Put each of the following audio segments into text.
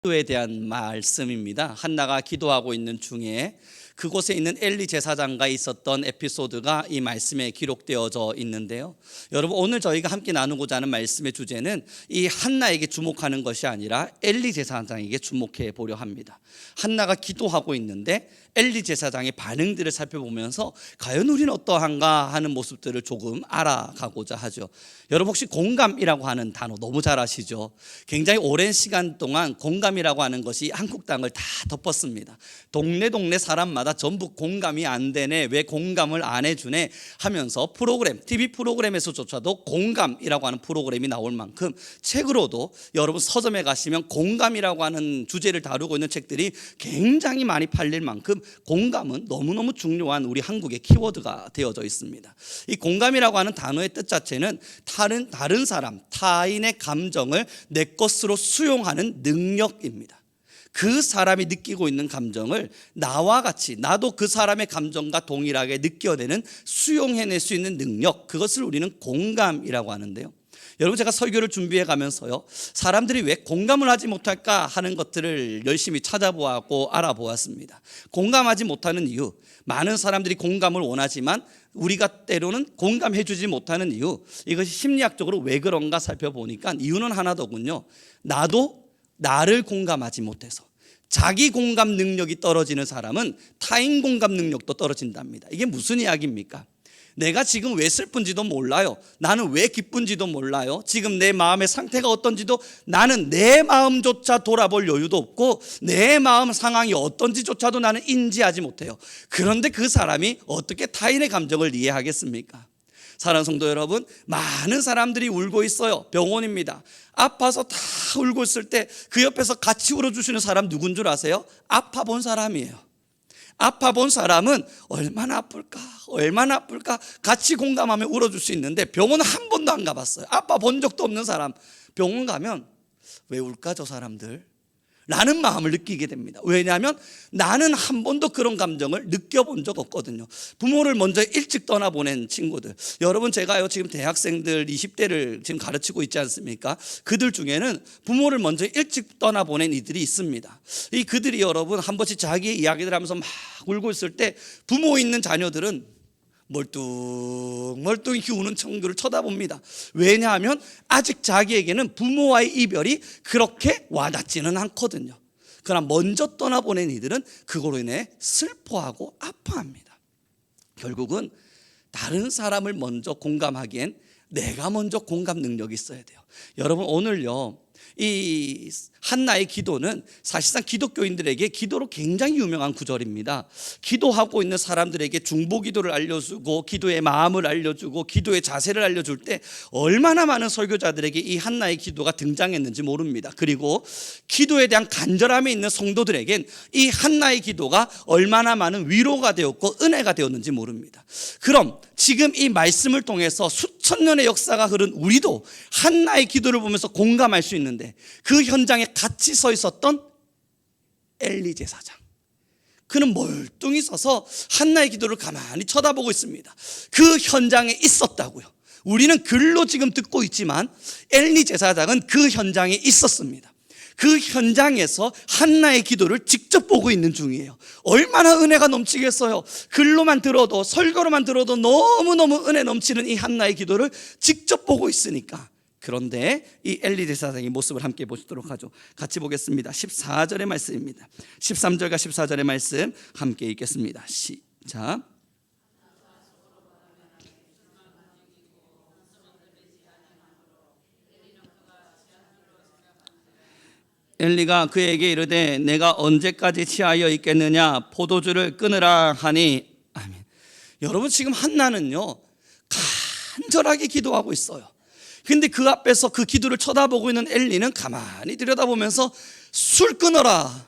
기도에 대한 말씀입니다. 한나가 기도하고 있는 중에 그곳에 있는 엘리 제사장과 있었던 에피소드가 이 말씀에 기록되어져 있는데요. 여러분, 오늘 저희가 함께 나누고자 하는 말씀의 주제는 이 한나에게 주목하는 것이 아니라 엘리 제사장에게 주목해 보려 합니다. 한나가 기도하고 있는데 엘리 제사장의 반응들을 살펴보면서 과연 우리는 어떠한가 하는 모습들을 조금 알아가고자 하죠. 여러분, 혹시 공감이라고 하는 단어 너무 잘 아시죠? 굉장히 오랜 시간 동안 공감이라고 하는 것이 한국 땅을 다 덮었습니다. 동네 사람마다 전부 공감이 안 되네, 왜 공감을 안 해주네 하면서 TV 프로그램에서조차도 공감이라고 하는 프로그램이 나올 만큼 책으로도 여러분 서점에 가시면 공감이라고 하는 주제를 다루고 있는 책들이 굉장히 많이 팔릴 만큼 공감은 너무너무 중요한 우리 한국의 키워드가 되어져 있습니다. 이 공감이라고 하는 단어의 뜻 자체는 다른 사람, 타인의 감정을 내 것으로 수용하는 능력입니다. 그 사람이 느끼고 있는 감정을 나와 같이, 나도 그 사람의 감정과 동일하게 느껴내는, 수용해낼 수 있는 능력, 그것을 우리는 공감이라고 하는데요. 여러분, 제가 설교를 준비해 가면서요, 사람들이 왜 공감을 하지 못할까 하는 것들을 열심히 찾아보았고 알아보았습니다. 공감하지 못하는 이유, 많은 사람들이 공감을 원하지만 우리가 때로는 공감해 주지 못하는 이유, 이것이 심리학적으로 왜 그런가 살펴보니까 이유는 하나더군요. 나도 나를 공감하지 못해서. 자기 공감 능력이 떨어지는 사람은 타인 공감 능력도 떨어진답니다. 이게 무슨 이야기입니까? 내가 지금 왜 슬픈지도 몰라요. 나는 왜 기쁜지도 몰라요. 지금 내 마음의 상태가 어떤지도, 나는 내 마음조차 돌아볼 여유도 없고 내 마음 상황이 어떤지조차도 나는 인지하지 못해요. 그런데 그 사람이 어떻게 타인의 감정을 이해하겠습니까? 사랑하는 성도 여러분, 많은 사람들이 울고 있어요. 병원입니다. 아파서 다 울고 있을 때 그 옆에서 같이 울어주시는 사람 누군 줄 아세요? 아파 본 사람이에요. 아파 본 사람은 얼마나 아플까 같이 공감하며 울어줄 수 있는데, 병원 한 번도 안 가봤어요. 아파 본 적도 없는 사람 병원 가면 왜 울까 저 사람들? 라는 마음을 느끼게 됩니다. 왜냐하면 나는 한 번도 그런 감정을 느껴본 적 없거든요. 부모를 먼저 일찍 떠나보낸 친구들, 여러분, 제가요 지금 대학생들 20대를 지금 가르치고 있지 않습니까? 그들 중에는 부모를 먼저 일찍 떠나보낸 이들이 있습니다. 그들이 여러분 한 번씩 자기의 이야기를 하면서 막 울고 있을 때 부모 있는 자녀들은 멀뚱히 우는 친구를 쳐다봅니다. 왜냐하면 아직 자기에게는 부모와의 이별이 그렇게 와닿지는 않거든요. 그러나 먼저 떠나보낸 이들은 그거로 인해 슬퍼하고 아파합니다. 결국은 다른 사람을 먼저 공감하기엔 내가 먼저 공감 능력이 있어야 돼요. 여러분, 오늘요 이 한나의 기도는 사실상 기독교인들에게 기도로 굉장히 유명한 구절입니다. 기도하고 있는 사람들에게 중보기도를 알려주고 기도의 마음을 알려주고 기도의 자세를 알려줄 때 얼마나 많은 설교자들에게 이 한나의 기도가 등장했는지 모릅니다. 그리고 기도에 대한 간절함이 있는 성도들에겐 이 한나의 기도가 얼마나 많은 위로가 되었고 은혜가 되었는지 모릅니다. 그럼 지금 이 말씀을 통해서 수천 년의 역사가 흐른 우리도 한나의 기도를 보면서 공감할 수 있는데, 그 현장에 같이 서 있었던 엘리 제사장, 그는 멀뚱히 서서 한나의 기도를 가만히 쳐다보고 있습니다. 그 현장에 있었다고요. 우리는 글로 지금 듣고 있지만 엘리 제사장은 그 현장에 있었습니다. 그 현장에서 한나의 기도를 직접 보고 있는 중이에요. 얼마나 은혜가 넘치겠어요. 글로만 들어도, 설교로만 들어도 너무너무 은혜 넘치는 이 한나의 기도를 직접 보고 있으니까. 그런데 이 엘리 제사장의 모습을 함께 보시도록 하죠. 같이 보겠습니다. 14절의 말씀입니다. 13절과 14절의 말씀 함께 읽겠습니다. 시작. 엘리가 그에게 이르되 내가 언제까지 취하여 있겠느냐, 포도주를 끊으라 하니. 아멘. 여러분, 지금 한나는요 간절하게 기도하고 있어요. 근데 그 앞에서 그 기도를 쳐다보고 있는 엘리는 가만히 들여다보면서 술 끊어라.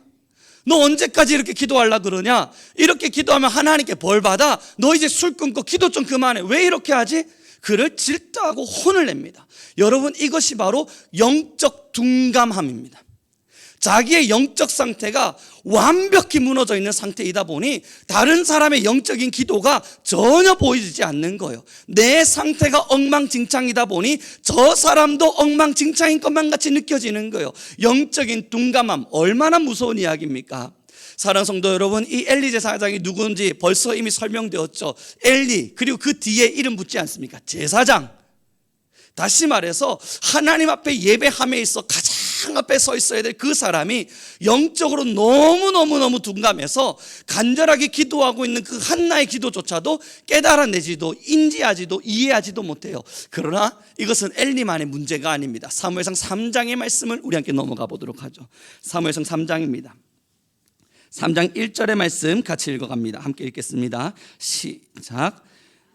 너 언제까지 이렇게 기도하려고 그러냐? 이렇게 기도하면 하나님께 벌 받아. 너 이제 술 끊고 기도 좀 그만해. 왜 이렇게 하지? 그를 질타하고 혼을 냅니다. 여러분, 이것이 바로 영적 둔감함입니다. 자기의 영적 상태가 완벽히 무너져 있는 상태이다 보니 다른 사람의 영적인 기도가 전혀 보이지 않는 거예요. 내 상태가 엉망진창이다 보니 저 사람도 엉망진창인 것만 같이 느껴지는 거예요. 영적인 둔감함, 얼마나 무서운 이야기입니까? 사랑하는 성도 여러분, 이 엘리 제사장이 누구인지 벌써 이미 설명되었죠. 엘리, 그리고 그 뒤에 이름 붙지 않습니까? 제사장. 다시 말해서 하나님 앞에 예배함에 있어 가장 앞에 서 있어야 될 그 사람이 영적으로 너무너무 둔감해서 간절하게 기도하고 있는 그 한나의 기도조차도 깨달아내지도 인지하지도 이해하지도 못해요. 그러나 이것은 엘리만의 문제가 아닙니다. 사무엘상 3장의 말씀을 우리 함께 넘어가 보도록 하죠. 사무엘상 3장입니다. 3장 1절의 말씀 같이 읽어갑니다. 함께 읽겠습니다. 시작.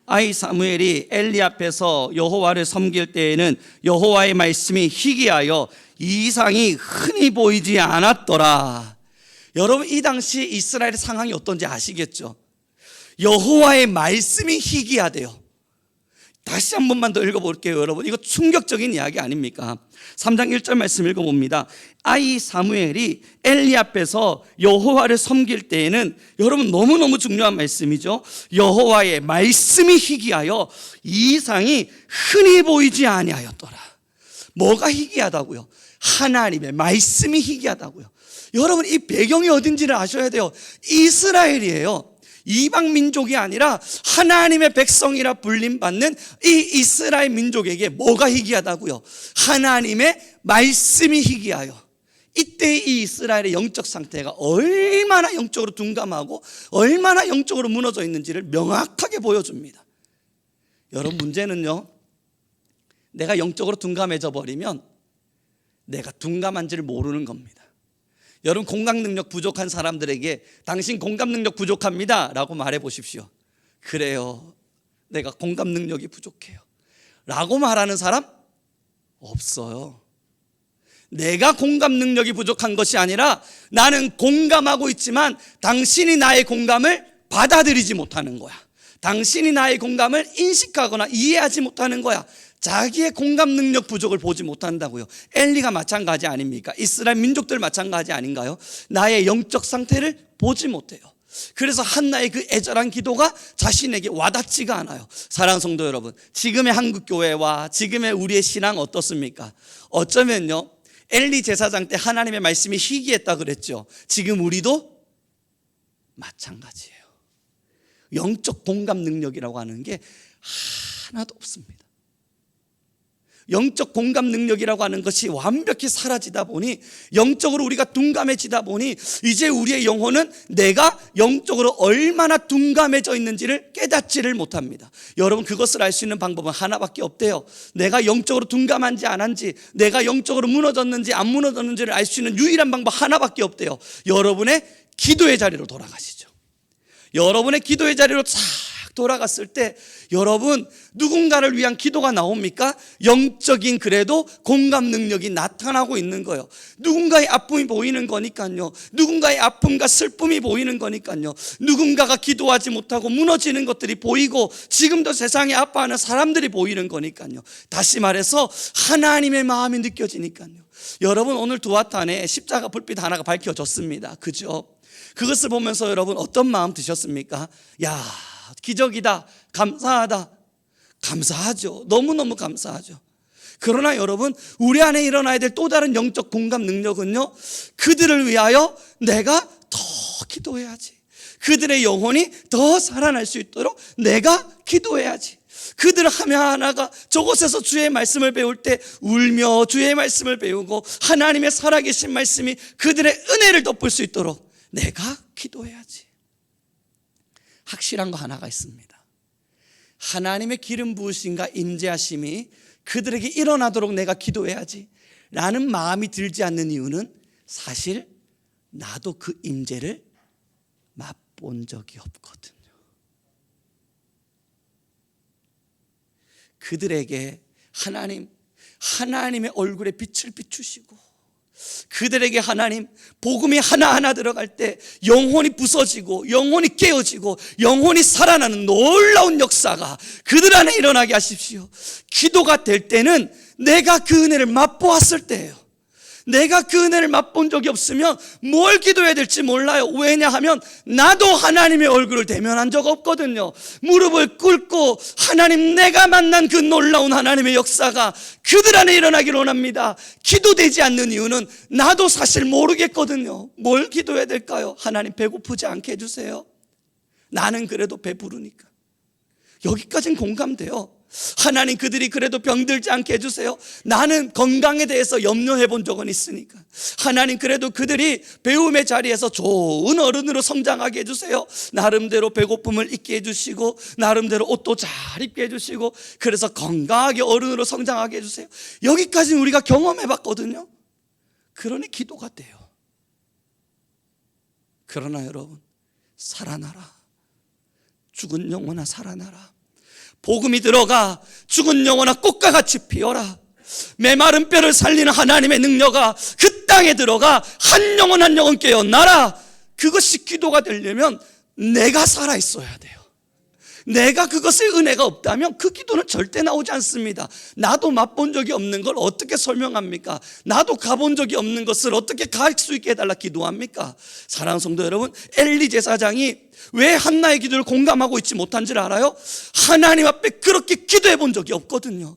아이 사무엘이 엘리 앞에서 여호와를 섬길 때에는 여호와의 말씀이 희귀하여 이상이 흔히 보이지 않았더라. 여러분, 이 당시 이스라엘의 상황이 어떤지 아시겠죠? 여호와의 말씀이 희귀하대요. 다시 한 번만 더 읽어볼게요. 여러분, 이거 충격적인 이야기 아닙니까? 3장 1절 말씀 읽어봅니다. 아이 사무엘이 엘리 앞에서 여호와를 섬길 때에는, 여러분 너무너무 중요한 말씀이죠. 여호와의 말씀이 희귀하여 이상이 흔히 보이지 아니하였더라. 뭐가 희귀하다고요? 하나님의 말씀이 희귀하다고요. 여러분, 이 배경이 어딘지를 아셔야 돼요. 이스라엘이에요. 이방 민족이 아니라 하나님의 백성이라 불림받는 이 이스라엘 민족에게 뭐가 희귀하다고요? 하나님의 말씀이 희귀하여. 이때 이 이스라엘의 영적 상태가 얼마나 영적으로 둔감하고 얼마나 영적으로 무너져 있는지를 명확하게 보여줍니다. 여러분, 문제는요, 내가 영적으로 둔감해져 버리면 내가 둔감한지를 모르는 겁니다. 여러분, 공감 능력 부족한 사람들에게 당신 공감 능력 부족합니다 라고 말해 보십시오. 그래요, 내가 공감 능력이 부족해요 라고 말하는 사람 없어요. 내가 공감 능력이 부족한 것이 아니라 나는 공감하고 있지만 당신이 나의 공감을 받아들이지 못하는 거야. 당신이 나의 공감을 인식하거나 이해하지 못하는 거야. 자기의 공감 능력 부족을 보지 못한다고요. 엘리가 마찬가지 아닙니까? 이스라엘 민족들 마찬가지 아닌가요? 나의 영적 상태를 보지 못해요. 그래서 한나의 그 애절한 기도가 자신에게 와닿지가 않아요. 사랑하는 성도 여러분, 지금의 한국교회와 지금의 우리의 신앙 어떻습니까? 어쩌면요, 엘리 제사장 때 하나님의 말씀이 희귀했다 그랬죠. 지금 우리도 마찬가지예요. 영적 공감 능력이라고 하는 게 하나도 없습니다. 영적 공감 능력이라고 하는 것이 완벽히 사라지다 보니, 영적으로 우리가 둔감해지다 보니 이제 우리의 영혼은 내가 영적으로 얼마나 둔감해져 있는지를 깨닫지를 못합니다. 여러분, 그것을 알 수 있는 방법은 하나밖에 없대요. 내가 영적으로 둔감한지 안 한지, 내가 영적으로 무너졌는지 안 무너졌는지를 알 수 있는 유일한 방법 하나밖에 없대요. 여러분의 기도의 자리로 돌아가시죠. 여러분의 기도의 자리로 쫙 돌아갔을 때 여러분, 누군가를 위한 기도가 나옵니까? 영적인 그래도 공감 능력이 나타나고 있는 거예요. 누군가의 아픔이 보이는 거니까요. 누군가의 아픔과 슬픔이 보이는 거니까요. 누군가가 기도하지 못하고 무너지는 것들이 보이고 지금도 세상에 아파하는 사람들이 보이는 거니까요. 다시 말해서 하나님의 마음이 느껴지니까요. 여러분, 오늘 두아탄에 십자가 불빛 하나가 밝혀졌습니다. 그죠? 그것을 보면서 여러분 어떤 마음 드셨습니까? 야, 기적이다, 감사하다. 감사하죠. 너무너무 감사하죠. 그러나 여러분, 우리 안에 일어나야 될 또 다른 영적 공감 능력은요, 그들을 위하여 내가 더 기도해야지. 그들의 영혼이 더 살아날 수 있도록 내가 기도해야지. 그들 하나하나가 저곳에서 주의 말씀을 배울 때 울며 주의 말씀을 배우고 하나님의 살아계신 말씀이 그들의 은혜를 덮을 수 있도록 내가 기도해야지. 확실한 거 하나가 있습니다. 하나님의 기름 부으심과 임재하심이 그들에게 일어나도록 내가 기도해야지 라는 마음이 들지 않는 이유는 사실 나도 그 임재를 맛본 적이 없거든요. 그들에게 하나님의 얼굴에 빛을 비추시고 그들에게 하나님 복음이 하나하나 들어갈 때 영혼이 부서지고 영혼이 깨어지고 영혼이 살아나는 놀라운 역사가 그들 안에 일어나게 하십시오. 기도가 될 때는 내가 그 은혜를 맛보았을 때예요. 내가 그 은혜를 맛본 적이 없으면 뭘 기도해야 될지 몰라요. 왜냐하면 나도 하나님의 얼굴을 대면한 적 없거든요. 무릎을 꿇고 하나님, 내가 만난 그 놀라운 하나님의 역사가 그들 안에 일어나기를 원합니다. 기도되지 않는 이유는 나도 사실 모르겠거든요. 뭘 기도해야 될까요? 하나님, 배고프지 않게 해주세요. 나는 그래도 배부르니까. 여기까지는 공감돼요. 하나님, 그들이 그래도 병들지 않게 해주세요. 나는 건강에 대해서 염려해 본 적은 있으니까. 하나님, 그래도 그들이 배움의 자리에서 좋은 어른으로 성장하게 해주세요. 나름대로 배고픔을 잊게 해주시고, 나름대로 옷도 잘 입게 해주시고, 그래서 건강하게 어른으로 성장하게 해주세요. 여기까지는 우리가 경험해 봤거든요. 그러니 기도가 돼요. 그러나 여러분, 살아나라. 죽은 영혼아, 살아나라. 복음이 들어가 죽은 영혼아 꽃과 같이 피어라. 메마른 뼈를 살리는 하나님의 능력아 그 땅에 들어가 한 영혼 한 영혼 깨어나라. 그것이 기도가 되려면 내가 살아있어야 돼요. 내가 그것의 은혜가 없다면 그 기도는 절대 나오지 않습니다. 나도 맛본 적이 없는 걸 어떻게 설명합니까? 나도 가본 적이 없는 것을 어떻게 갈 수 있게 해달라 기도합니까? 사랑하는 성도 여러분, 엘리 제사장이 왜 한나의 기도를 공감하고 있지 못한지를 알아요? 하나님 앞에 그렇게 기도해 본 적이 없거든요.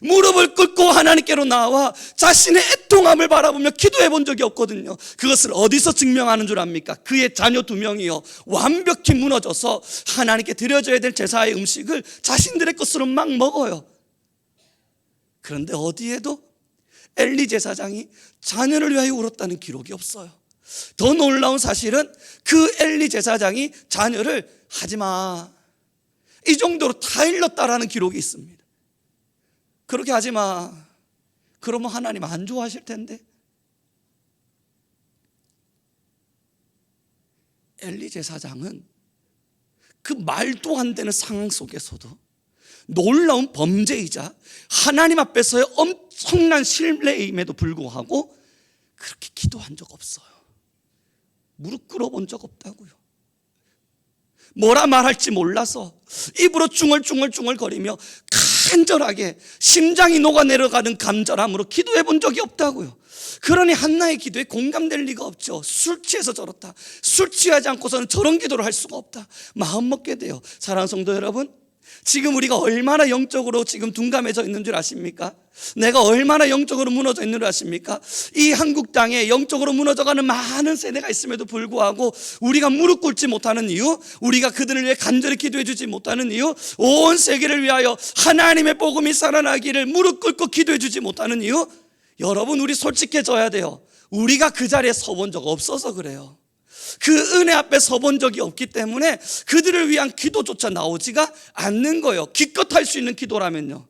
무릎을 꿇고 하나님께로 나와 자신의 애통함을 바라보며 기도해 본 적이 없거든요. 그것을 어디서 증명하는 줄 압니까? 그의 자녀 2명이요 완벽히 무너져서 하나님께 드려져야 될 제사의 음식을 자신들의 것으로 막 먹어요. 그런데 어디에도 엘리 제사장이 자녀를 위하여 울었다는 기록이 없어요. 더 놀라운 사실은 그 엘리 제사장이 자녀를 하지마, 이 정도로 다 일렀다라는 기록이 있습니다. 그렇게 하지마, 그러면 하나님 안 좋아하실 텐데. 엘리 제사장은 그 말도 안 되는 상황 속에서도 놀라운 범죄이자 하나님 앞에서의 엄청난 신뢰임에도 불구하고 그렇게 기도한 적 없어요. 무릎 꿇어본 적 없다고요. 뭐라 말할지 몰라서 입으로 중얼중얼 거리며 간절하게 심장이 녹아내려가는 간절함으로 기도해 본 적이 없다고요. 그러니 한나의 기도에 공감될 리가 없죠. 술 취해서 저렇다, 술 취하지 않고서는 저런 기도를 할 수가 없다, 마음 먹게 돼요. 사랑하는 성도 여러분, 지금 우리가 얼마나 영적으로 지금 둔감해져 있는 줄 아십니까? 내가 얼마나 영적으로 무너져 있는 줄 아십니까? 이 한국 땅에 영적으로 무너져가는 많은 세대가 있음에도 불구하고 우리가 무릎 꿇지 못하는 이유, 우리가 그들을 위해 간절히 기도해 주지 못하는 이유, 온 세계를 위하여 하나님의 복음이 살아나기를 무릎 꿇고 기도해 주지 못하는 이유, 여러분, 우리 솔직해져야 돼요. 우리가 그 자리에 서본 적 없어서 그래요. 그 은혜 앞에 서본 적이 없기 때문에 그들을 위한 기도조차 나오지가 않는 거예요. 기껏 할 수 있는 기도라면요,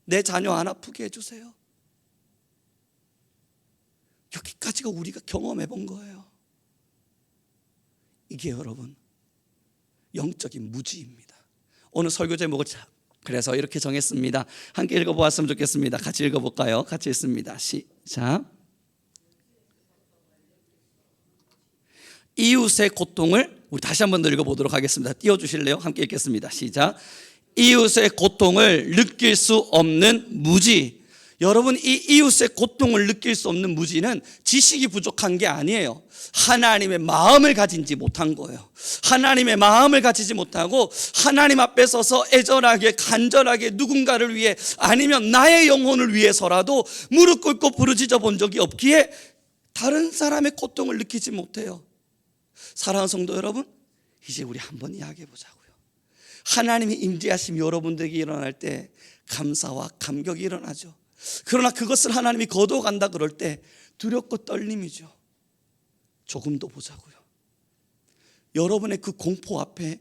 내 자녀 안 아프게 해주세요. 여기까지가 우리가 경험해 본 거예요. 이게 여러분 영적인 무지입니다. 오늘 설교 제목을 그래서 이렇게 정했습니다. 함께 읽어보았으면 좋겠습니다. 같이 읽어볼까요? 같이 읽습니다. 시작. 이웃의 고통을, 우리 다시 한 번 더 읽어보도록 하겠습니다. 띄워주실래요? 함께 읽겠습니다. 시작. 이웃의 고통을 느낄 수 없는 무지. 여러분, 이 이웃의 고통을 느낄 수 없는 무지는 지식이 부족한 게 아니에요. 하나님의 마음을 가지지 못한 거예요. 하나님의 마음을 가지지 못하고 하나님 앞에 서서 애절하게 간절하게 누군가를 위해, 아니면 나의 영혼을 위해서라도 무릎 꿇고 부르짖어 본 적이 없기에 다른 사람의 고통을 느끼지 못해요. 사랑하는 성도 여러분, 이제 우리 한번 이야기해 보자고요. 하나님이 임재하심이 여러분들에게 일어날 때 감사와 감격이 일어나죠. 그러나 그것을 하나님이 거둬간다 그럴 때 두렵고 떨림이죠. 조금 더 보자고요. 여러분의 그 공포 앞에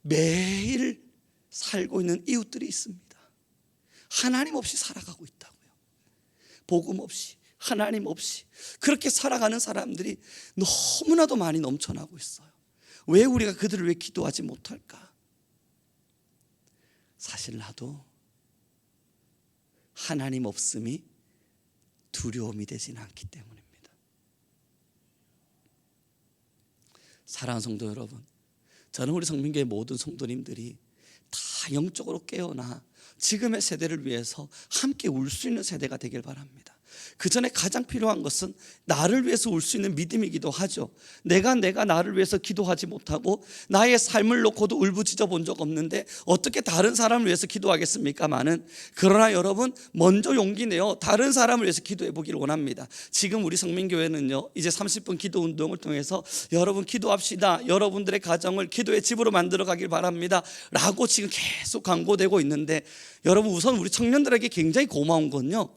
매일 살고 있는 이웃들이 있습니다. 하나님 없이 살아가고 있다고요. 복음 없이, 하나님 없이 그렇게 살아가는 사람들이 너무나도 많이 넘쳐나고 있어요. 왜 우리가 그들을 위해 기도하지 못할까? 사실 나도 하나님 없음이 두려움이 되지는 않기 때문입니다. 사랑하는 성도 여러분, 저는 우리 성민교회 모든 성도님들이 다 영적으로 깨어나 지금의 세대를 위해서 함께 울 수 있는 세대가 되길 바랍니다. 그 전에 가장 필요한 것은 나를 위해서 울 수 있는 믿음이기도 하죠. 내가 나를 위해서 기도하지 못하고 나의 삶을 놓고도 울부짖어 본 적 없는데 어떻게 다른 사람을 위해서 기도하겠습니까마는, 그러나 여러분 먼저 용기 내어 다른 사람을 위해서 기도해 보기를 원합니다. 지금 우리 성민교회는요, 이제 30분 기도 운동을 통해서 여러분 기도합시다, 여러분들의 가정을 기도의 집으로 만들어 가길 바랍니다 라고 지금 계속 광고되고 있는데, 여러분 우선 우리 청년들에게 굉장히 고마운 건요,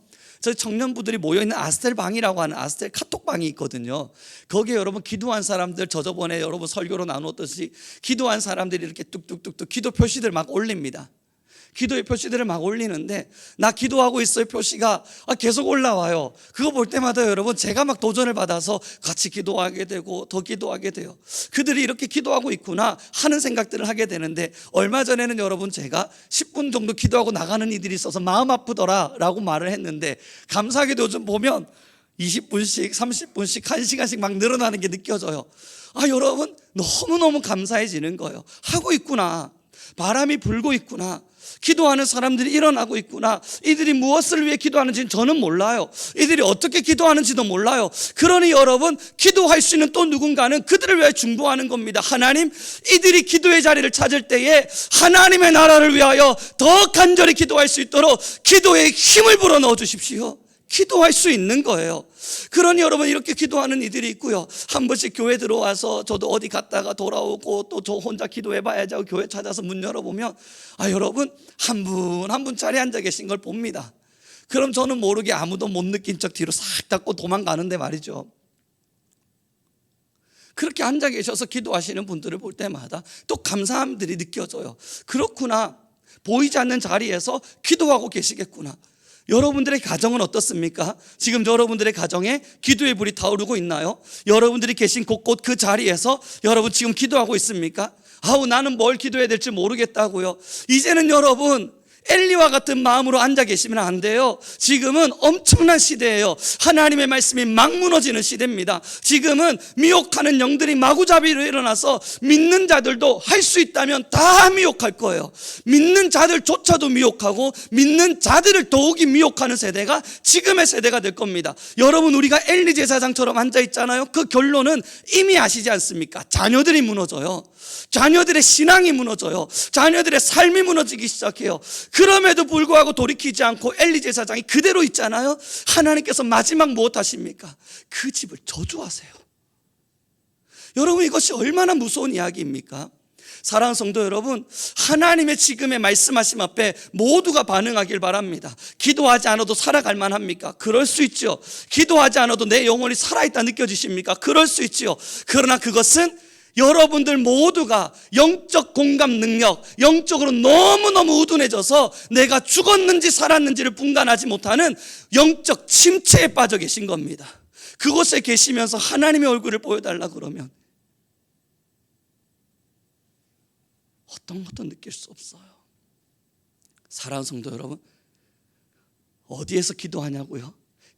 저희 청년부들이 모여있는 아스텔 방이라고 하는 아스텔 카톡 방이 있거든요. 거기에 여러분 기도한 사람들, 저번에 여러분 설교로 나눴듯이 기도한 사람들이 이렇게 뚝뚝뚝뚝 기도 표시들 막 올립니다. 기도의 표시들을 막 올리는데, 나 기도하고 있어요 표시가 계속 올라와요. 그거 볼 때마다 여러분 제가 막 도전을 받아서 같이 기도하게 되고 더 기도하게 돼요. 그들이 이렇게 기도하고 있구나 하는 생각들을 하게 되는데, 얼마 전에는 여러분 제가 10분 정도 기도하고 나가는 이들이 있어서 마음 아프더라 라고 말을 했는데, 감사하게도 요즘 보면 20분씩 30분씩 1시간씩 막 늘어나는 게 느껴져요. 여러분 너무너무 감사해지는 거예요. 하고 있구나, 바람이 불고 있구나, 기도하는 사람들이 일어나고 있구나. 이들이 무엇을 위해 기도하는지는 저는 몰라요. 이들이 어떻게 기도하는지도 몰라요. 그러니 여러분 기도할 수 있는 또 누군가는 그들을 위해 중보하는 겁니다. 하나님, 이들이 기도의 자리를 찾을 때에 하나님의 나라를 위하여 더 간절히 기도할 수 있도록 기도에 힘을 불어넣어 주십시오. 기도할 수 있는 거예요. 그러니 여러분 이렇게 기도하는 이들이 있고요, 한 번씩 교회 들어와서 저도 어디 갔다가 돌아오고 또 저 혼자 기도해봐야지 하고 교회 찾아서 문 열어보면 여러분 한 분 한 분 자리에 앉아 계신 걸 봅니다. 그럼 저는 모르게 아무도 못 느낀 척 뒤로 싹 닫고 도망가는데 말이죠, 그렇게 앉아 계셔서 기도하시는 분들을 볼 때마다 또 감사함들이 느껴져요. 그렇구나, 보이지 않는 자리에서 기도하고 계시겠구나. 여러분들의 가정은 어떻습니까? 지금 여러분들의 가정에 기도의 불이 타오르고 있나요? 여러분들이 계신 곳곳 그 자리에서 여러분 지금 기도하고 있습니까? 나는 뭘 기도해야 될지 모르겠다고요. 이제는 여러분 엘리와 같은 마음으로 앉아 계시면 안 돼요. 지금은 엄청난 시대예요. 하나님의 말씀이 막 무너지는 시대입니다. 지금은 미혹하는 영들이 마구잡이로 일어나서 믿는 자들도 할 수 있다면 다 미혹할 거예요. 믿는 자들조차도 미혹하고 믿는 자들을 더욱이 미혹하는 세대가 지금의 세대가 될 겁니다. 여러분 우리가 엘리 제사장처럼 앉아 있잖아요. 그 결론은 이미 아시지 않습니까? 자녀들이 무너져요. 자녀들의 신앙이 무너져요. 자녀들의 삶이 무너지기 시작해요. 그럼에도 불구하고 돌이키지 않고 엘리 제사장이 그대로 있잖아요. 하나님께서 마지막 무엇 하십니까? 그 집을 저주하세요. 여러분 이것이 얼마나 무서운 이야기입니까? 사랑하는 성도 여러분, 하나님의 지금의 말씀하심 앞에 모두가 반응하길 바랍니다. 기도하지 않아도 살아갈 만합니까? 그럴 수 있죠. 기도하지 않아도 내 영혼이 살아있다 느껴지십니까? 그럴 수 있죠. 그러나 그것은 여러분들 모두가 영적 공감 능력, 영적으로 너무너무 우둔해져서 내가 죽었는지 살았는지를 분간하지 못하는 영적 침체에 빠져 계신 겁니다. 그곳에 계시면서 하나님의 얼굴을 보여달라 그러면 어떤 것도 느낄 수 없어요. 사랑하는 성도 여러분, 어디에서 기도하냐고요?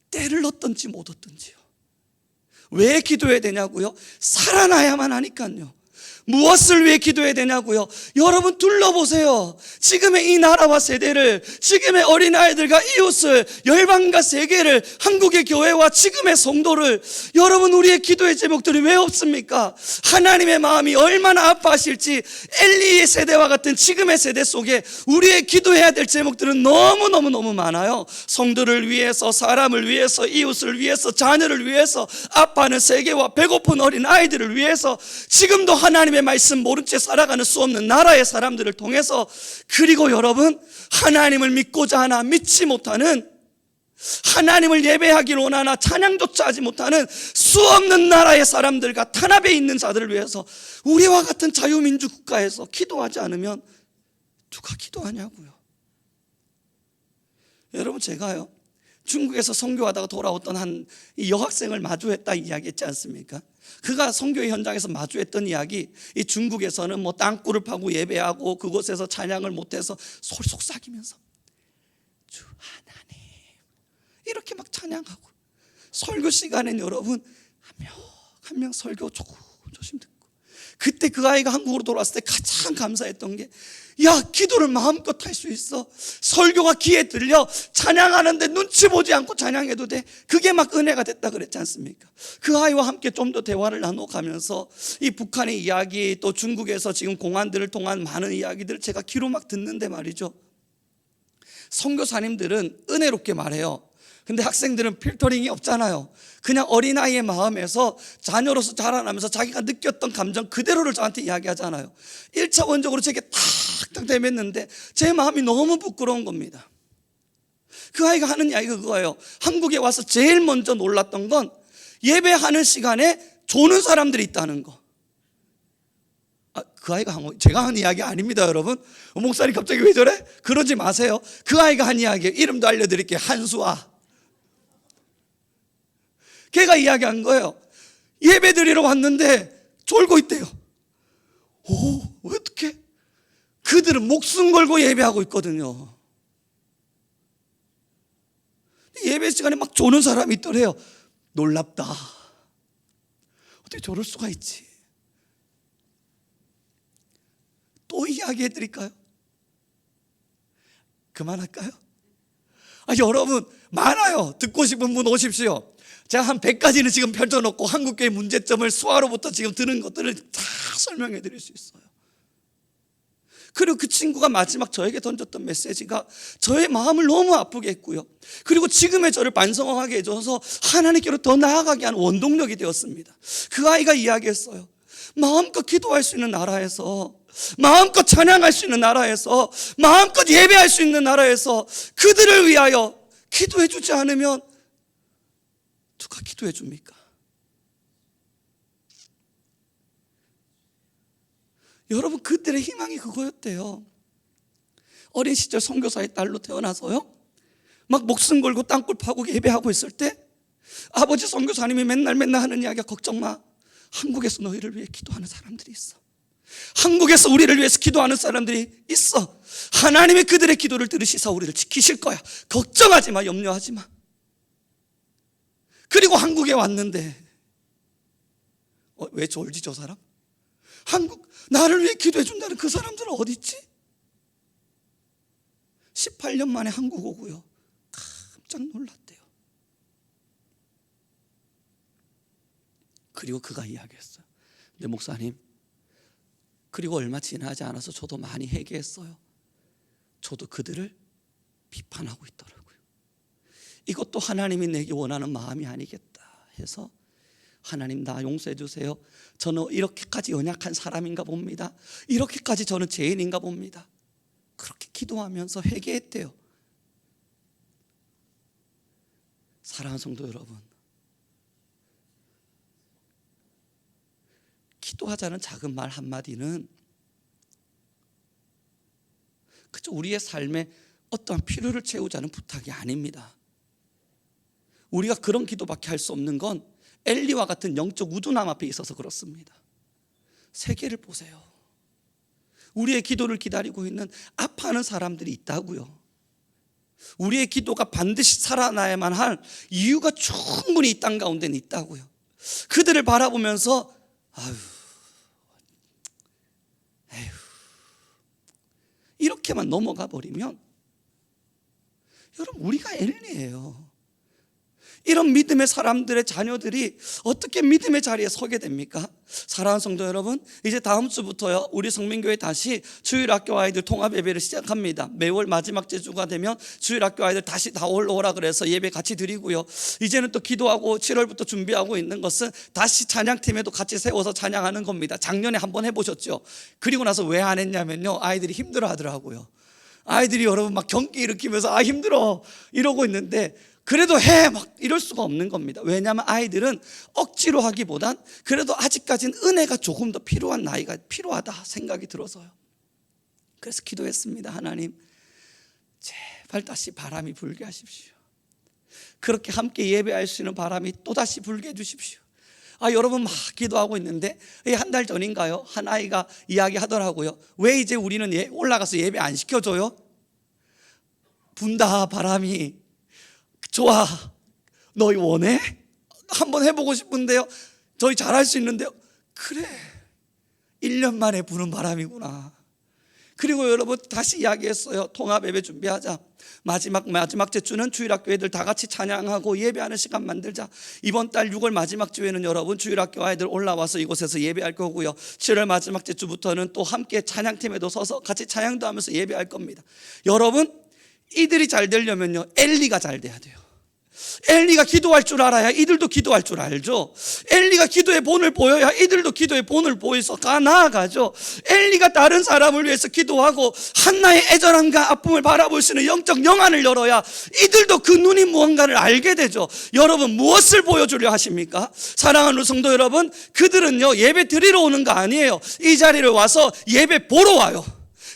때를 얻든지 못 얻든지요. 왜 기도해야 되냐고요? 살아나야만 하니까요. 무엇을 위해 기도해야 되냐고요? 여러분 둘러보세요. 지금의 이 나라와 세대를, 지금의 어린아이들과 이웃을, 열방과 세계를, 한국의 교회와 지금의 성도를, 여러분 우리의 기도의 제목들이 왜 없습니까? 하나님의 마음이 얼마나 아파하실지 엘리의 세대와 같은 지금의 세대 속에 우리의 기도해야 될 제목들은 너무너무 많아요. 성도를 위해서, 사람을 위해서, 이웃을 위해서, 자녀를 위해서, 아파하는 세계와 배고픈 어린아이들을 위해서, 지금도 하나님의 말씀 모른 채 살아가는 수 없는 나라의 사람들을 통해서, 그리고 여러분 하나님을 믿고자 하나 믿지 못하는, 하나님을 예배하기를 원하나 찬양조차 하지 못하는 수 없는 나라의 사람들과 탄압에 있는 자들을 위해서 우리와 같은 자유민주 국가에서 기도하지 않으면 누가 기도하냐고요. 여러분 제가요 중국에서 선교하다가 돌아왔던 한 여학생을 마주했다 이야기했지 않습니까? 그가 선교의 현장에서 마주했던 이야기, 이 중국에서는 뭐 땅굴을 파고 예배하고 그곳에서 찬양을 못해서 소리 속삭이면서 주 하나님 이렇게 막 찬양하고, 설교 시간엔 여러분 한 명 설교 조심 듣고, 그때 그 아이가 한국으로 돌아왔을 때 가장 감사했던 게, 야, 기도를 마음껏 할 수 있어. 설교가 귀에 들려. 찬양하는데 눈치 보지 않고 찬양해도 돼. 그게 막 은혜가 됐다 그랬지 않습니까? 그 아이와 함께 좀 더 대화를 나눠가면서 이 북한의 이야기, 또 중국에서 지금 공안들을 통한 많은 이야기들을 제가 귀로 막 듣는데 말이죠, 선교사님들은 은혜롭게 말해요. 근데 학생들은 필터링이 없잖아요. 그냥 어린아이의 마음에서 자녀로서 자라나면서 자기가 느꼈던 감정 그대로를 저한테 이야기하잖아요. 1차원적으로 제게 탁탁 대맸는데 제 마음이 너무 부끄러운 겁니다. 그 아이가 하는 이야기가 그거예요. 한국에 와서 제일 먼저 놀랐던 건 예배하는 시간에 조는 사람들이 있다는 거. 그 아이가 제가 한 이야기 아닙니다, 여러분. 목사님 갑자기 왜 저래? 그러지 마세요. 그 아이가 한 이야기예요. 이름도 알려드릴게요. 한수아. 걔가 이야기한 거예요. 예배 드리러 왔는데 졸고 있대요. 오, 어떡해? 그들은 목숨 걸고 예배하고 있거든요. 예배 시간에 막 조는 사람이 있더래요. 놀랍다. 어떻게 저럴 수가 있지? 또 이야기해 드릴까요? 그만할까요? 여러분 많아요. 듣고 싶은 분 오십시오. 제가 한 100가지는 지금 펼쳐놓고 한국교회 문제점을 수화로부터 지금 들은 것들을 다 설명해 드릴 수 있어요. 그리고 그 친구가 마지막 저에게 던졌던 메시지가 저의 마음을 너무 아프게 했고요, 그리고 지금의 저를 반성하게 해줘서 하나님께로 더 나아가게 하는 원동력이 되었습니다. 그 아이가 이야기했어요. 마음껏 기도할 수 있는 나라에서, 마음껏 찬양할 수 있는 나라에서, 마음껏 예배할 수 있는 나라에서 그들을 위하여 기도해 주지 않으면 누가 기도해 줍니까? 여러분, 그들의 희망이 그거였대요. 어린 시절 선교사의 딸로 태어나서요, 막 목숨 걸고 땅굴 파고 예배하고 있을 때 아버지 선교사님이 맨날 하는 이야기가, 걱정 마, 한국에서 너희를 위해 기도하는 사람들이 있어. 한국에서 우리를 위해서 기도하는 사람들이 있어. 하나님이 그들의 기도를 들으시사 우리를 지키실 거야. 걱정하지 마, 염려하지 마. 그리고 한국에 왔는데 왜 졸지 저 사람? 나를 위해 기도해 준다는 그 사람들은 어디 있지? 18년 만에 한국 오고요, 깜짝 놀랐대요. 그리고 그가 이야기했어요. 근데 목사님, 그리고 얼마 지나지 않아서 저도 많이 회개했어요. 저도 그들을 비판하고 있더라고요. 이것도 하나님이 내게 원하는 마음이 아니겠다 해서, 하나님 나 용서해 주세요. 저는 이렇게까지 연약한 사람인가 봅니다. 이렇게까지 저는 죄인인가 봅니다. 그렇게 기도하면서 회개했대요. 사랑하는 성도 여러분, 기도하자는 작은 말 한마디는 그저 우리의 삶에 어떠한 필요를 채우자는 부탁이 아닙니다. 우리가 그런 기도밖에 할 수 없는 건 엘리와 같은 영적 우두남 앞에 있어서 그렇습니다. 세계를 보세요. 우리의 기도를 기다리고 있는 아파하는 사람들이 있다고요. 우리의 기도가 반드시 살아나야만 할 이유가 충분히 이 땅 가운데는 있다고요. 그들을 바라보면서 에휴, 이렇게만 넘어가 버리면, 여러분, 우리가 엘리예요. 이런 믿음의 사람들의 자녀들이 어떻게 믿음의 자리에 서게 됩니까? 사랑하는 성도 여러분, 이제 다음 주부터요, 우리 성민교회 다시 주일학교 아이들 통합 예배를 시작합니다. 매월 마지막 주가 되면 주일학교 아이들 다시 다 올라오라 그래서 예배 같이 드리고요, 이제는 또 기도하고 7월부터 준비하고 있는 것은 다시 찬양팀에도 같이 세워서 찬양하는 겁니다. 작년에 한번 해보셨죠? 그리고 나서 왜 안 했냐면요, 아이들이 힘들어 하더라고요. 아이들이 여러분 막 경기 일으키면서 힘들어 이러고 있는데, 그래도 해 막 이럴 수가 없는 겁니다. 왜냐하면 아이들은 억지로 하기보단 그래도 아직까지는 은혜가 조금 더 필요한 나이가 필요하다 생각이 들어서요. 그래서 기도했습니다. 하나님, 제발 다시 바람이 불게 하십시오. 그렇게 함께 예배할 수 있는 바람이 또다시 불게 해주십시오. 여러분 막 기도하고 있는데, 한 달 전인가요, 한 아이가 이야기하더라고요. 왜 이제 우리는 올라가서 예배 안 시켜줘요? 분다 바람이. 좋아, 너희 원해? 한번 해보고 싶은데요, 저희 잘할 수 있는데요. 그래, 1년 만에 부는 바람이구나. 그리고 여러분 다시 이야기했어요. 통합 예배 준비하자. 마지막 제주는 주일학교 애들 다 같이 찬양하고 예배하는 시간 만들자. 이번 달 6월 마지막 주에는 여러분 주일학교 아이들 올라와서 이곳에서 예배할 거고요. 7월 마지막 제주부터는 또 함께 찬양팀에도 서서 같이 찬양도 하면서 예배할 겁니다. 여러분 이들이 잘 되려면요, 엘리가 잘 돼야 돼요. 엘리가 기도할 줄 알아야 이들도 기도할 줄 알죠. 엘리가 기도의 본을 보여야 이들도 기도의 본을 보여서 나아가죠. 엘리가 다른 사람을 위해서 기도하고 한나의 애절함과 아픔을 바라볼 수 있는 영적 영안을 열어야 이들도 그 눈이 무언가를 알게 되죠. 여러분 무엇을 보여주려 하십니까? 사랑하는 성도 여러분, 그들은요 예배 드리러 오는 거 아니에요. 이 자리를 와서 예배 보러 와요.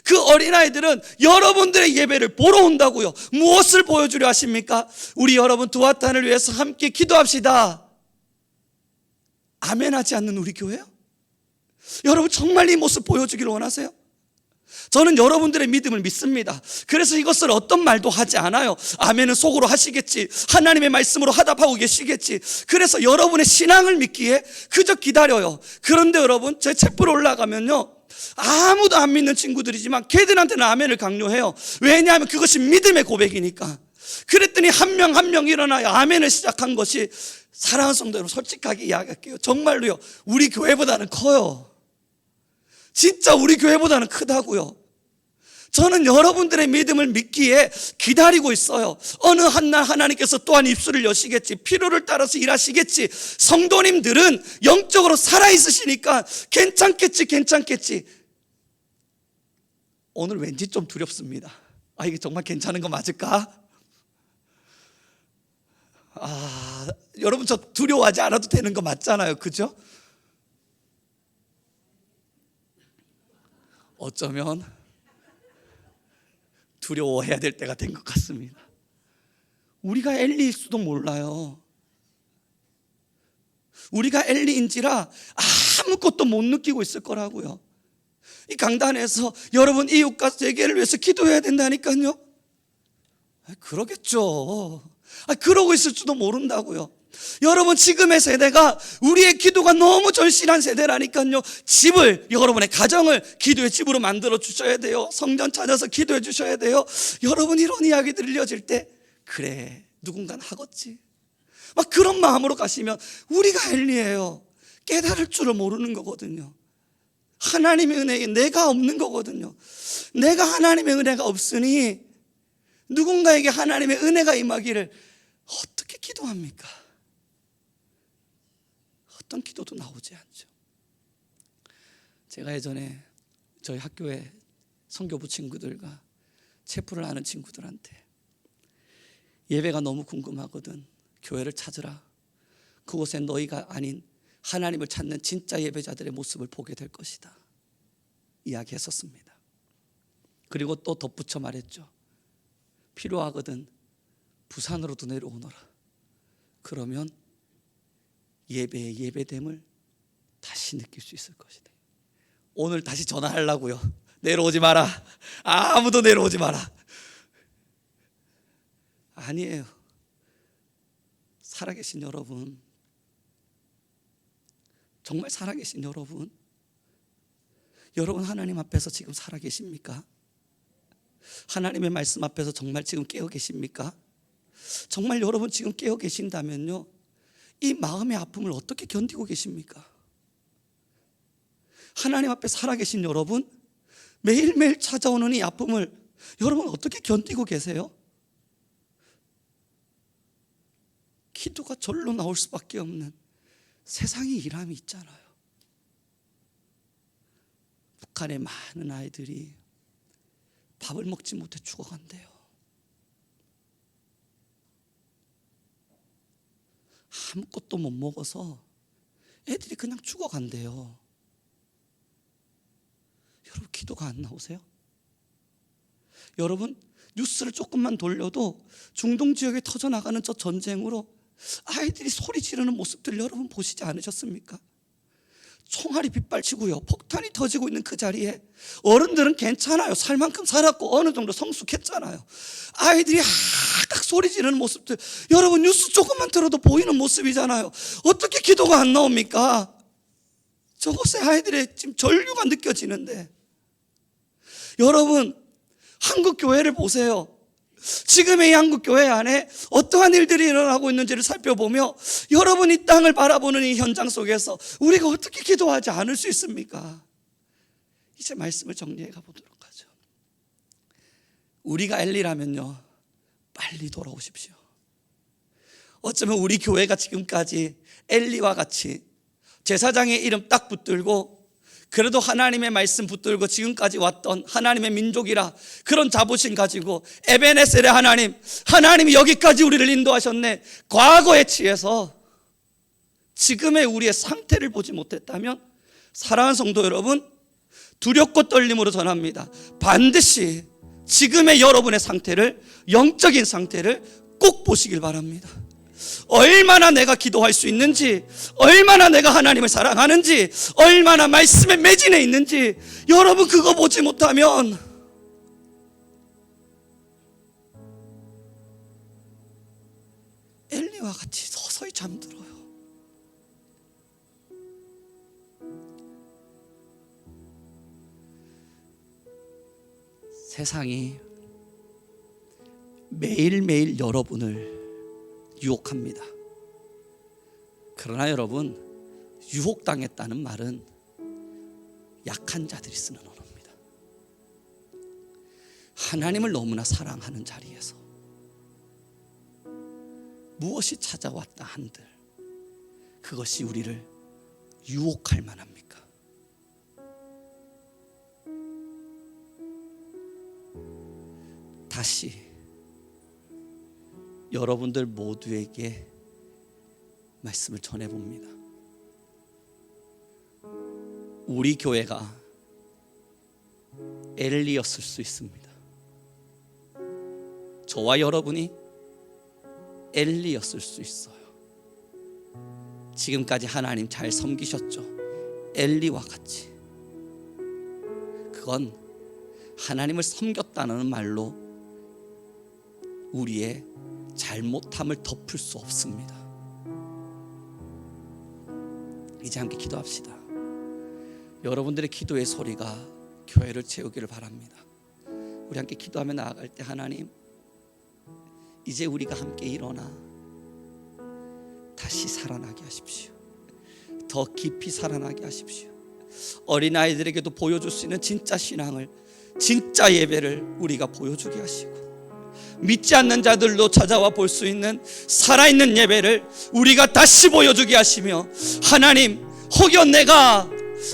그 어린아이들은 여러분들의 예배를 보러 온다고요. 무엇을 보여주려 하십니까? 우리 여러분 두아탄을 위해서 함께 기도합시다. 아멘 하지 않는 우리 교회요? 여러분 정말 이 모습 보여주기를 원하세요? 저는 여러분들의 믿음을 믿습니다. 그래서 이것을 어떤 말도 하지 않아요. 아멘은 속으로 하시겠지, 하나님의 말씀으로 하답하고 계시겠지. 그래서 여러분의 신앙을 믿기에 그저 기다려요. 그런데 여러분 제 챗불 올라가면요, 아무도 안 믿는 친구들이지만 걔들한테는 아멘을 강요해요. 왜냐하면 그것이 믿음의 고백이니까. 그랬더니 한 명 한 명 일어나요. 아멘을 시작한 것이, 사랑하는 성도 여러분 솔직하게 이야기할게요. 정말로요, 우리 교회보다는 커요. 진짜 우리 교회보다는 크다고요. 저는 여러분들의 믿음을 믿기에 기다리고 있어요. 어느 한날 하나님께서 또한 입술을 여시겠지, 필요를 따라서 일하시겠지. 성도님들은 영적으로 살아있으시니까 괜찮겠지. 오늘 왠지 좀 두렵습니다. 이게 정말 괜찮은 거 맞을까? 여러분 저 두려워하지 않아도 되는 거 맞잖아요, 그죠? 어쩌면 두려워해야 될 때가 된 것 같습니다. 우리가 엘리일 수도 몰라요. 우리가 엘리인지라 아무것도 못 느끼고 있을 거라고요. 이 강단에서 여러분 이웃과 세계를 위해서 기도해야 된다니까요. 그러겠죠. 그러고 있을 줄도 모른다고요. 여러분 지금의 세대가 우리의 기도가 너무 절실한 세대라니까요. 집을, 여러분의 가정을 기도의 집으로 만들어 주셔야 돼요. 성전 찾아서 기도해 주셔야 돼요. 여러분 이런 이야기 들려질 때 그래 누군가는 하겠지 막 그런 마음으로 가시면 우리가 엘리예요. 깨달을 줄을 모르는 거거든요. 하나님의 은혜에 내가 없는 거거든요. 내가 하나님의 은혜가 없으니 누군가에게 하나님의 은혜가 임하기를 어떻게 기도합니까? 어떤 기도도 나오지 않죠. 제가 예전에 저희 학교에 선교부 친구들과 체프를 하는 친구들한테 예배가 너무 궁금하거든, 교회를 찾으라. 그곳에 너희가 아닌 하나님을 찾는 진짜 예배자들의 모습을 보게 될 것이다 이야기했었습니다. 그리고 또 덧붙여 말했죠. 필요하거든 부산으로도 내려오너라. 그러면 예배의 예배됨을 다시 느낄 수 있을 것이다. 오늘 다시 전화하려고요. 내려오지 마라. 아무도 내려오지 마라. 아니에요. 살아계신 여러분, 정말 살아계신 여러분, 여러분 하나님 앞에서 지금 살아계십니까? 하나님의 말씀 앞에서 정말 지금 깨어 계십니까? 정말 여러분 지금 깨어 계신다면요, 이 마음의 아픔을 어떻게 견디고 계십니까? 하나님 앞에 살아계신 여러분, 매일매일 찾아오는 이 아픔을 여러분 어떻게 견디고 계세요? 기도가 절로 나올 수밖에 없는 세상의 일함이 있잖아요. 북한의 많은 아이들이 밥을 먹지 못해 죽어간대요. 아무것도 못 먹어서 애들이 그냥 죽어간대요. 여러분 기도가 안 나오세요? 여러분 뉴스를 조금만 돌려도 중동 지역에 터져나가는 저 전쟁으로 아이들이 소리 지르는 모습들 여러분 보시지 않으셨습니까? 총알이 빗발치고요, 폭탄이 터지고 있는 그 자리에 어른들은 괜찮아요. 살 만큼 살았고 어느 정도 성숙했잖아요. 아이들이 딱 소리 지르는 모습들 여러분 뉴스 조금만 들어도 보이는 모습이잖아요. 어떻게 기도가 안 나옵니까? 저곳에 아이들의 지금 전류가 느껴지는데, 여러분 한국 교회를 보세요. 지금의 이 한국 교회 안에 어떠한 일들이 일어나고 있는지를 살펴보며 여러분 이 땅을 바라보는 이 현장 속에서 우리가 어떻게 기도하지 않을 수 있습니까? 이제 말씀을 정리해 가보도록 하죠. 우리가 엘리라면요, 빨리 돌아오십시오. 어쩌면 우리 교회가 지금까지 엘리와 같이 제사장의 이름 딱 붙들고 그래도 하나님의 말씀 붙들고 지금까지 왔던 하나님의 민족이라 그런 자부심 가지고 에베네셀의 하나님이 여기까지 우리를 인도하셨네, 과거에 취해서 지금의 우리의 상태를 보지 못했다면, 사랑하는 성도 여러분, 두렵고 떨림으로 전합니다. 반드시 지금의 여러분의 상태를, 영적인 상태를 꼭 보시길 바랍니다. 얼마나 내가 기도할 수 있는지, 얼마나 내가 하나님을 사랑하는지, 얼마나 말씀에 매진해 있는지, 여러분 그거 보지 못하면 엘리와 같이 서서히 잠들어요. 세상이 매일매일 여러분을 유혹합니다. 그러나 여러분, 유혹당했다는 말은 약한 자들이 쓰는 언어입니다. 하나님을 너무나 사랑하는 자리에서 무엇이 찾아왔다 한들 그것이 우리를 유혹할 만합니까? 다시 여러분들 모두에게 말씀을 전해봅니다. 우리 교회가 엘리였을 수 있습니다. 저와 여러분이 엘리였을 수 있어요. 지금까지 하나님 잘 섬기셨죠? 엘리와 같이. 그건 하나님을 섬겼다는 말로 우리의 잘못함을 덮을 수 없습니다. 이제 함께 기도합시다. 여러분들의 기도의 소리가 교회를 채우기를 바랍니다. 우리 함께 기도하며 나아갈 때, 하나님, 이제 우리가 함께 일어나 다시 살아나게 하십시오. 더 깊이 살아나게 하십시오. 어린아이들에게도 보여줄 수 있는 진짜 신앙을, 진짜 예배를 우리가 보여주게 하시고, 믿지 않는 자들도 찾아와 볼 수 있는 살아있는 예배를 우리가 다시 보여주게 하시며, 하나님, 혹여 내가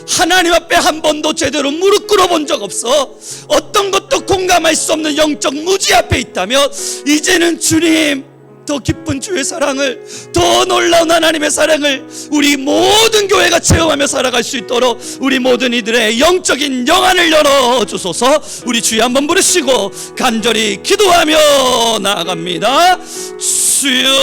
하나님 앞에 한 번도 제대로 무릎 꿇어본 적 없어 어떤 것도 공감할 수 없는 영적 무지 앞에 있다면, 이제는 주님, 더 깊은 주의 사랑을, 더 놀라운 하나님의 사랑을 우리 모든 교회가 체험하며 살아갈 수 있도록 우리 모든 이들의 영적인 영안을 열어주소서. 우리 주여 한번 부르시고 간절히 기도하며 나아갑니다. 주여.